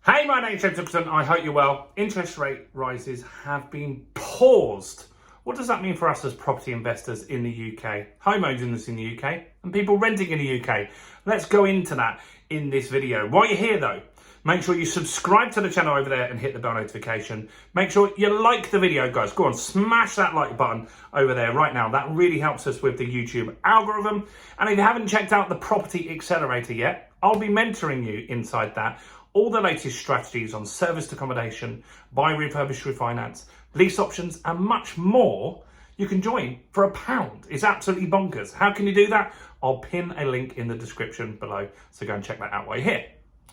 Hey, my name's James Simpson. I hope you're well. Interest rate rises have been paused. What does that mean for us as property investors in the UK, homeowners in the UK, and people renting in the UK? Let's go into that in this video. While you're here though, make sure you subscribe to the channel over there and hit the bell notification. Make sure you like the video, guys. Go on, smash that like button over there right now. That really helps us with the YouTube algorithm. And if you haven't checked out the Property Accelerator yet, I'll be mentoring you inside that. All the latest strategies on serviced accommodation, buy, refurbish, refinance, lease options, and much more. You can join for £1. It's absolutely bonkers. How can you do that? I'll pin a link in the description below, so go and check that out while you're here.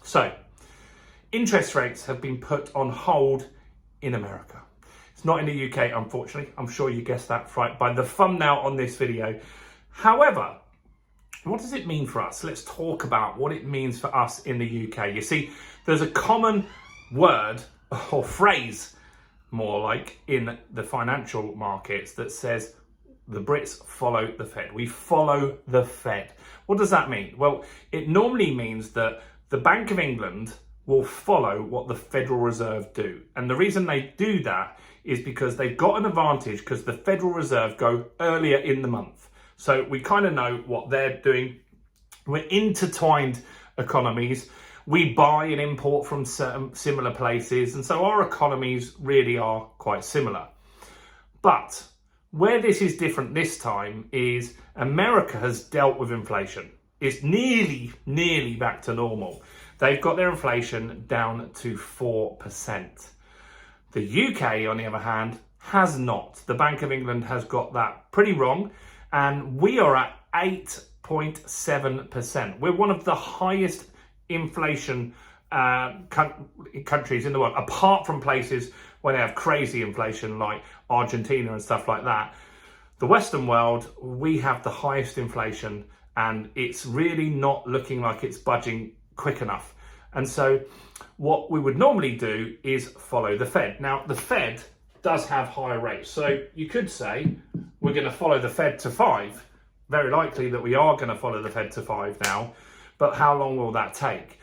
So, interest rates have been put on hold in America. It's not in the UK, unfortunately. I'm sure you guessed that right by the thumbnail on this video. However, what does it mean for us? Let's talk about what it means for us in the UK. You see, there's a common word or phrase, more like, in the financial markets that says the Brits follow the Fed. We follow the Fed. What does that mean? Well, it normally means that the Bank of England will follow what the Federal Reserve do. And the reason they do that is because they've got an advantage because the Federal Reserve go earlier in the month. So we kind of know what they're doing. We're intertwined economies. We buy and import from certain similar places. And so our economies really are quite similar. But where this is different this time is America has dealt with inflation. It's nearly back to normal. They've got their inflation down to 4%. The UK, on the other hand, has not. The Bank of England has got that pretty wrong. And we are at 8.7%. We're one of the highest inflation countries in the world, apart from places where they have crazy inflation like Argentina and stuff like that. The Western world, we have the highest inflation, and it's really not looking like it's budging quick enough. And so what we would normally do is follow the Fed. Now, the Fed does have higher rates. So you could say we're going to follow the Fed to 5. Very likely that we are going to follow the Fed to 5 now. But how long will that take?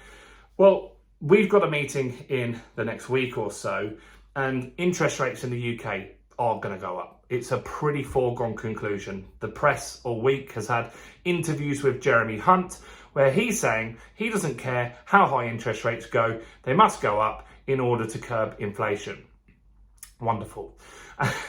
Well, we've got a meeting in the next week or so, and interest rates in the UK are going to go up. It's a pretty foregone conclusion. The press all week has had interviews with Jeremy Hunt, where he's saying he doesn't care how high interest rates go. They must go up in order to curb inflation. Wonderful.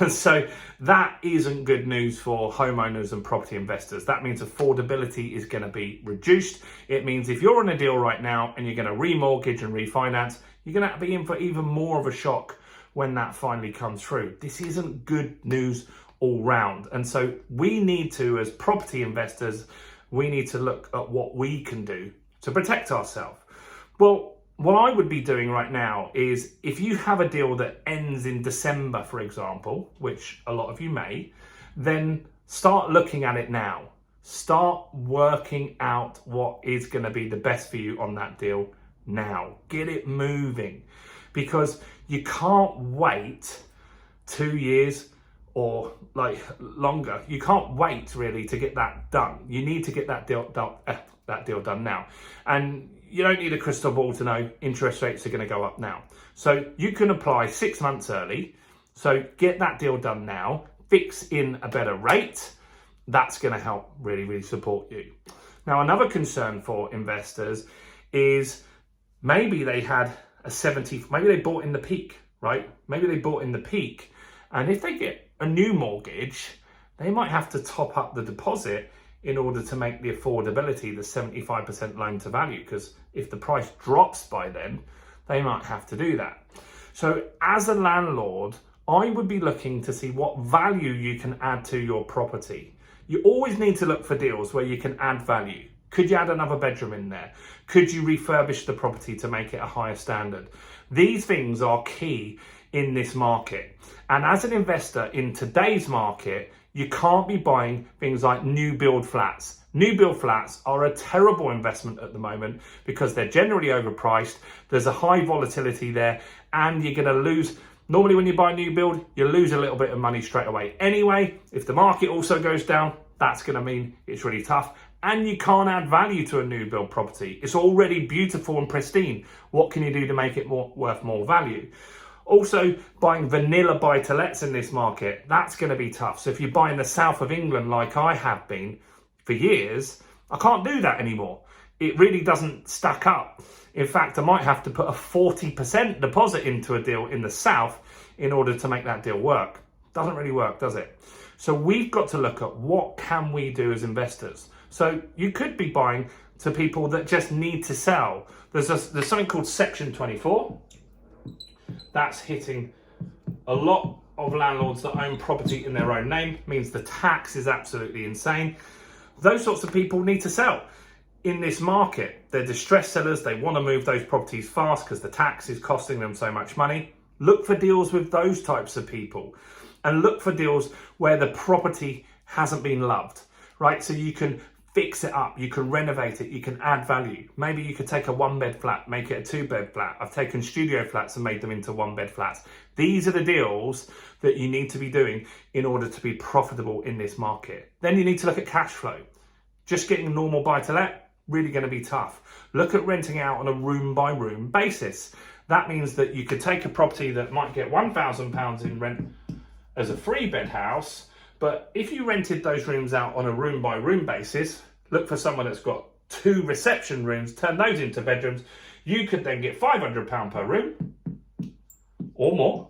So that isn't good news for homeowners and property investors. That means affordability is going to be reduced. It means if you're on a deal right now and you're going to remortgage and refinance, you're going to be in for even more of a shock when that finally comes through. This isn't good news all round. And so we need to, as property investors, we need to look at what we can do to protect ourselves. Well, what I would be doing right now is, if you have a deal that ends in December, for example, which a lot of you may, then start looking at it now. Start working out what is going to be the best for you on that deal now. Get it moving, because you can't wait 2 years or like longer. You can't wait really to get that done. You need to get that deal done now. And you don't need a crystal ball to know interest rates are going to go up now. So you can apply 6 months early. So get that deal done now. Fix in a better rate. That's going to help really support you. Now, another concern for investors is maybe they had a 70, maybe they bought in the peak, right? Maybe they bought in the peak. And if they get a new mortgage, they might have to top up the deposit in order to make the affordability the 75% loan to value, because if the price drops by then, they might have to do that. So as a landlord, I would be looking to see what value you can add to your property. You always need to look for deals where you can add value. Could you add another bedroom in there? Could you refurbish the property to make it a higher standard? These things are key in this market. And as an investor in today's market, you can't be buying things like new build flats. New build flats are a terrible investment at the moment because they're generally overpriced. There's a high volatility there, and you're going to lose. Normally when you buy new build, you lose a little bit of money straight away. Anyway, if the market also goes down, that's going to mean it's really tough. and you can't add value to a new build property. It's already beautiful and pristine. What can you do to make it worth more value? Also, buying vanilla buy-to-lets in this market, that's going to be tough. So if you buy in the south of England like I have been for years, I can't do that anymore. It really doesn't stack up. In fact, I might have to put a 40% deposit into a deal in the south in order to make that deal work. Doesn't really work, does it? So we've got to look at what can we do as investors. So you could be buying to people that just need to sell. There's something called Section 24. That's hitting a lot of landlords that own property in their own name. Means the tax is absolutely insane. Those sorts of people need to sell. In this market, they're distressed sellers. They want to move those properties fast because the tax is costing them so much money. Look for deals with those types of people, and look for deals where the property hasn't been loved, right? So you can fix it up, you can renovate it, you can add value. Maybe you could take a 1-bed flat, make it a 2-bed flat. I've taken studio flats and made them into 1-bed flats. These are the deals that you need to be doing in order to be profitable in this market. Then you need to look at cash flow. Just getting normal buy-to-let, really going to be tough. Look at renting out on a room by room basis. That means that you could take a property that might get £1,000 in rent as a 3-bed house, but if you rented those rooms out on a room by room basis, look for someone that's got 2 reception rooms, turn those into bedrooms, you could then get £500 per room or more.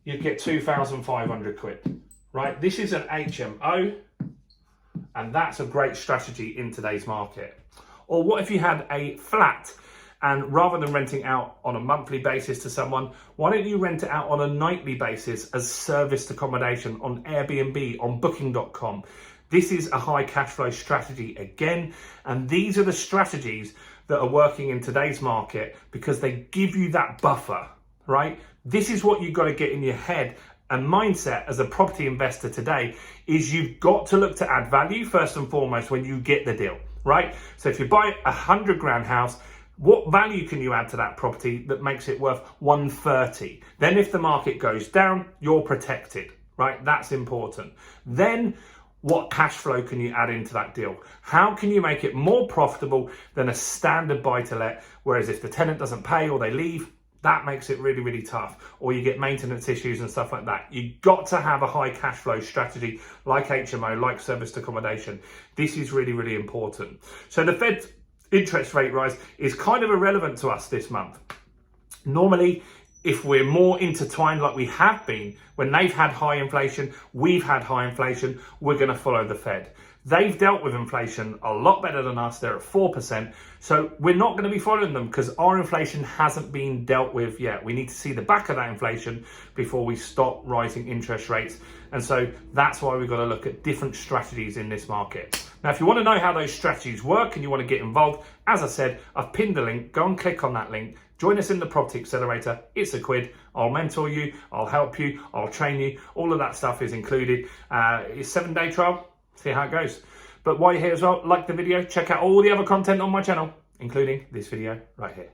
You'd get 2,500 quid, right? This is an HMO, and that's a great strategy in today's market. Or what if you had a flat, and rather than renting out on a monthly basis to someone, why don't you rent it out on a nightly basis as serviced accommodation on Airbnb, on Booking.com? This is a high cash flow strategy again, and these are the strategies that are working in today's market because they give you that buffer, right? This is what you've got to get in your head and mindset as a property investor today, is you've got to look to add value first and foremost when you get the deal, right? So if you buy a 100 grand house, what value can you add to that property that makes it worth 130? Then if the market goes down, you're protected, right? That's important. Then what cash flow can you add into that deal? How can you make it more profitable than a standard buy-to-let? Whereas if the tenant doesn't pay or they leave, that makes it really, really tough. Or you get maintenance issues and stuff like that. You've got to have a high cash flow strategy like HMO, like serviced accommodation. This is really, really important. So the Fed's interest rate rise is kind of irrelevant to us this month. Normally, if we're more intertwined like we have been, when they've had high inflation, we've had high inflation, we're going to follow the Fed. They've dealt with inflation a lot better than us. They're at 4%. So we're not going to be following them because our inflation hasn't been dealt with yet. We need to see the back of that inflation before we stop rising interest rates. And so that's why we've got to look at different strategies in this market. Now, if you want to know how those strategies work and you want to get involved, as I said, I've pinned the link. Go and click on that link. Join us in the Property Accelerator. It's £1. I'll mentor you. I'll help you. I'll train you. All of that stuff is included. It's a 7-day trial. See how it goes. But while you're here as well, like the video, check out all the other content on my channel, including this video right here.